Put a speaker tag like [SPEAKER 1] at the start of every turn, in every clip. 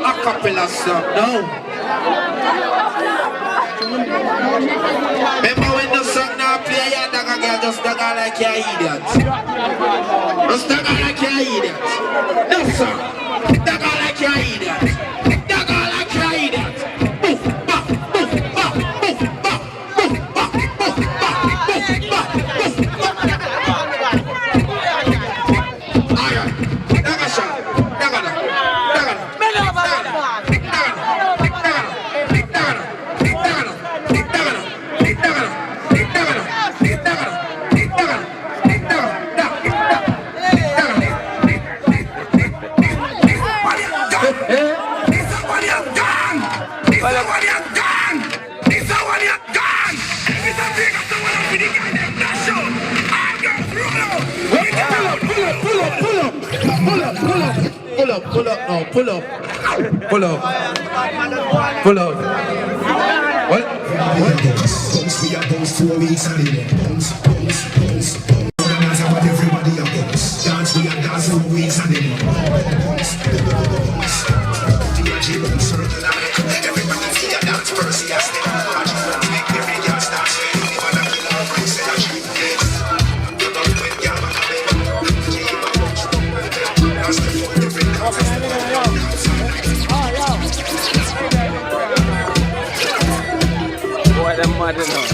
[SPEAKER 1] Acapella song, no. Remember when the song now play, you dagger girl just dagger like you're idiot. Just dagger like you're idiot. No song, dagger like you're idiot. Dagger like you're idiot. Boof, bop, boof, bop, boof, bop, boof, bop, boof, bop, boof, bop, boof, bop. Alright, dagger shot, dagger da. Pull up, no, pull up. Pull up. Pull up. What?
[SPEAKER 2] Bounce, we are bounce 4 weeks and then bounce. Dance about everybody a bounce. Dance, we are dance 4 weeks and then bounce. DRG bounce, circle and everybody see a dance first, see a step. Watch you when make every girl start swaying. Even a killer of breaks, say a dream. You don't win, girl, but I bet. Keep a bounce. Dance the foot, different covers.
[SPEAKER 3] Boy, them mad enough.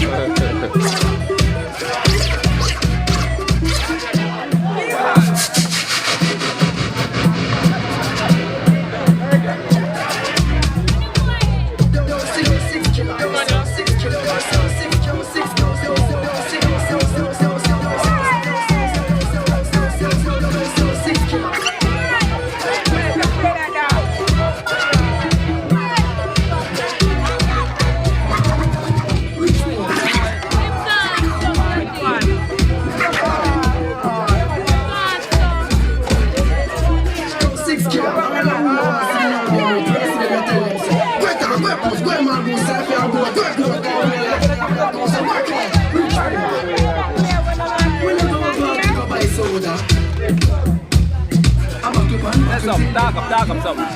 [SPEAKER 3] Talk up something.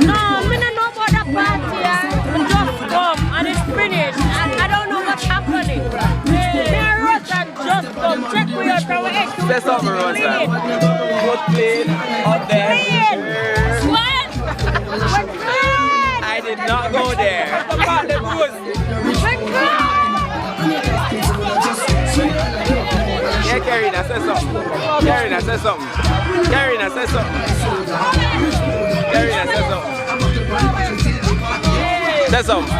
[SPEAKER 4] No, I don't know about the party. Just come and it's finished. I don't know what's happening. Rosa just come. Check with your power.
[SPEAKER 3] Say something, Rosa. Good plane up there.
[SPEAKER 4] What?
[SPEAKER 3] I did not go there. Yeah, Karina, say something. Karina, say something. Karina, say something. Karina, say something. Say something.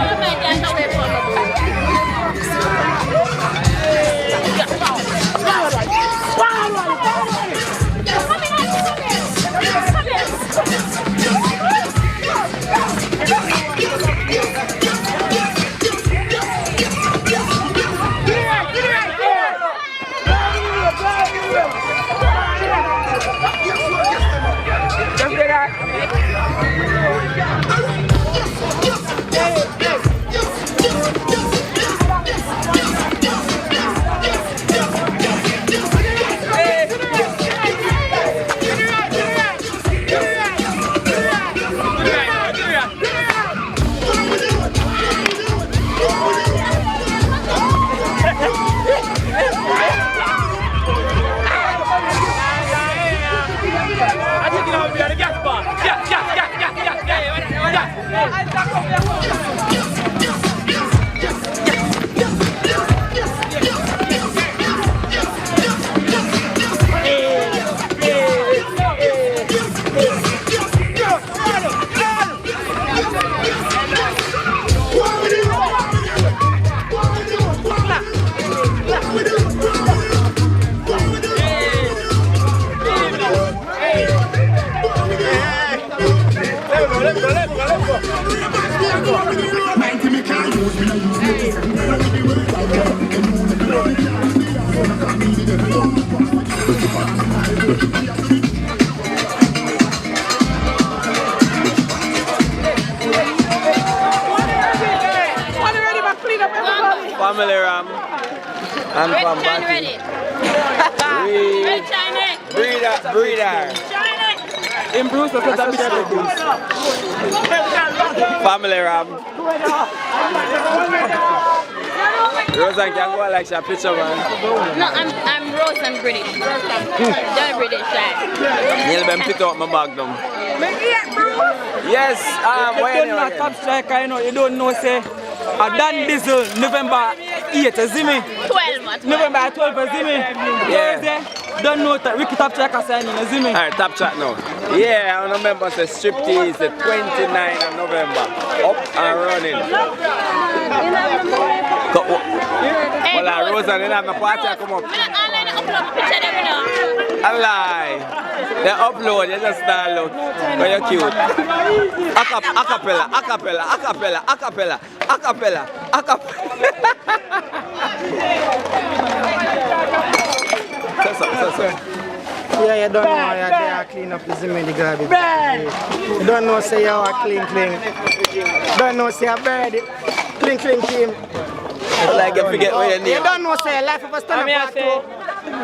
[SPEAKER 3] Family Ram. And from
[SPEAKER 4] Shine ready.
[SPEAKER 3] Breed.
[SPEAKER 4] Shine it.
[SPEAKER 3] Breeder.
[SPEAKER 4] Shine it.
[SPEAKER 5] In Bruce, that's a bit of
[SPEAKER 3] Family Ram. Roseanne can go like she a picture, man.
[SPEAKER 4] No, I'm Rose and British. Don't British,
[SPEAKER 3] You'll be put out my bag them. Yes, why
[SPEAKER 5] you don't know top striker, you know, you don't know, say, I done this November 8th, you see me?
[SPEAKER 4] 12, man.
[SPEAKER 5] November 12th, you see me?
[SPEAKER 3] Yeah.
[SPEAKER 5] Don't know that Ricky top striker signing, you see me?
[SPEAKER 3] Alright, top chat now. Yeah, I remember the striptease, the 29th of November. Up and running. Well, Rosa didn't have no party to come up. A lie. They upload, you just start look. But you're cute. Acapella. Say.
[SPEAKER 6] Yeah, you don't know you're there clean up the the garbage. You don't know say you're clean. Don't know say you're buried. Clean team.
[SPEAKER 3] Like you forget where your name.
[SPEAKER 6] You don't know say life of a stand up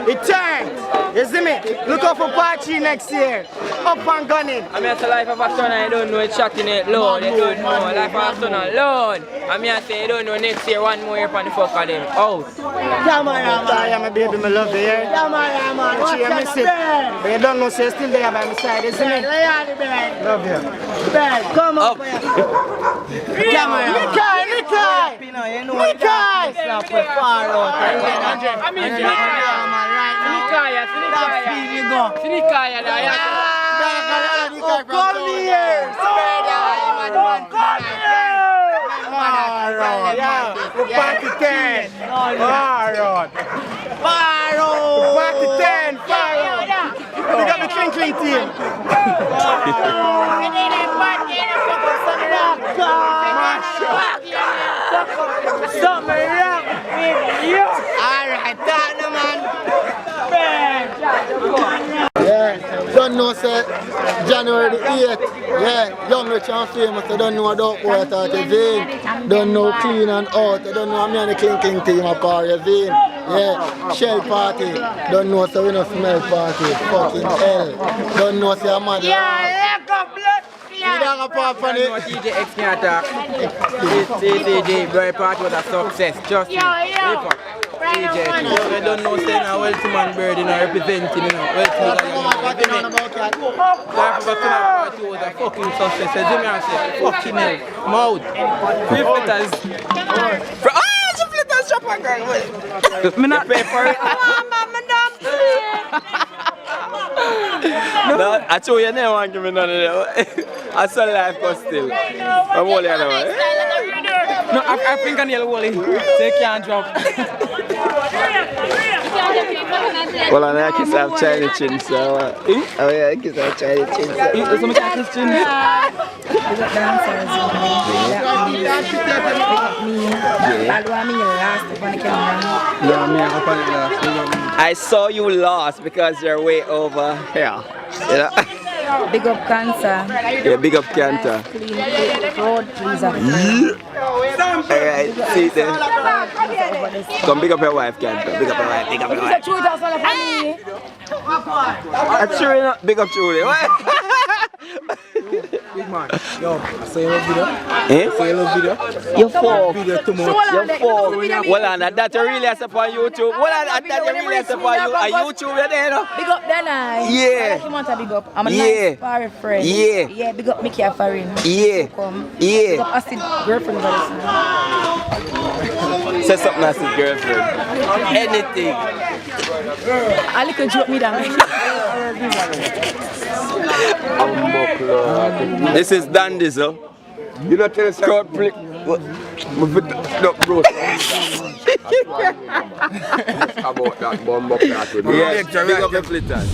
[SPEAKER 6] it turned. You see me? Look out for party next year. Up and gunning.
[SPEAKER 5] I mean, it's a life of a son, I don't know it's shocking it low. They don't know life of a son alone. I mean, I say you don't know next year one more year for the fuck of them. Out.
[SPEAKER 6] Come on, yeah, my baby, I love you, yeah? Come on, man. Watch you miss it. But you don't know say you're still there by my side, isn't it? Love you. Come on, come on. Nikai! Come here! Party 10! Alright! Party 10! We got the clean team! Alright, man!
[SPEAKER 7] Yeah, don't know say January the 8th. Yeah, young rich and famous. I don't know about water at the vein. Don't know clean and out. I don't know me and the clean team apart the vein. Yeah, shell party. Don't know say we no smell party. Fucking hell. Don't know say I'm mad.
[SPEAKER 6] Yeah,
[SPEAKER 7] You don't have part for it.
[SPEAKER 5] DJ X can attack. DJ very part was a success. Just DJ, you don't know saying a wealthy man bird in representing, you know. Wealthy man party was a fucking success. You see me and say, fucking hell, mouth. 3 flitters.
[SPEAKER 3] Some flitters shop and girl.
[SPEAKER 5] Me not pay for it.
[SPEAKER 3] No, I told you never want to give me none of that. I saw life but still. I'm only other one.
[SPEAKER 5] No, I think I need a wally. So you can't drop.
[SPEAKER 3] Well, I kiss have Chinese chin, so. Oh, yeah, I kiss have Chinese chin. So.
[SPEAKER 5] So much Chinese chin.
[SPEAKER 3] I saw you lost because you're way over here. You know?
[SPEAKER 8] Big up cancer.
[SPEAKER 3] Yeah, big up cancer.
[SPEAKER 8] Road, please.
[SPEAKER 3] Alright, see there. Come big up your wife, cancer. Big up your wife, big up your wife. Actually, big up Julie.
[SPEAKER 6] Big man, yo, so you love video?
[SPEAKER 3] Eh?
[SPEAKER 6] So you love video?
[SPEAKER 3] You fall.
[SPEAKER 6] Video too much.
[SPEAKER 3] You fall. Well, and that you really have on YouTube. Well, and that you really have on YouTube, you there, no?
[SPEAKER 8] Big up then I.
[SPEAKER 3] Yeah.
[SPEAKER 8] You want to big up? I'm a
[SPEAKER 3] Yeah.
[SPEAKER 8] nice far friend.
[SPEAKER 3] Yeah.
[SPEAKER 8] Yeah, big up Mickey and Farin.
[SPEAKER 3] Yeah.
[SPEAKER 8] Come.
[SPEAKER 3] Yeah.
[SPEAKER 8] Big up Acid girlfriend.
[SPEAKER 3] Say something as his girlfriend. Anything.
[SPEAKER 8] I like to joke me down.
[SPEAKER 3] This is DANCEHALL.
[SPEAKER 7] You don't tell us
[SPEAKER 3] Crowd play.
[SPEAKER 7] no, bro.
[SPEAKER 3] About that bomb up that. Yeah, big up the flitters.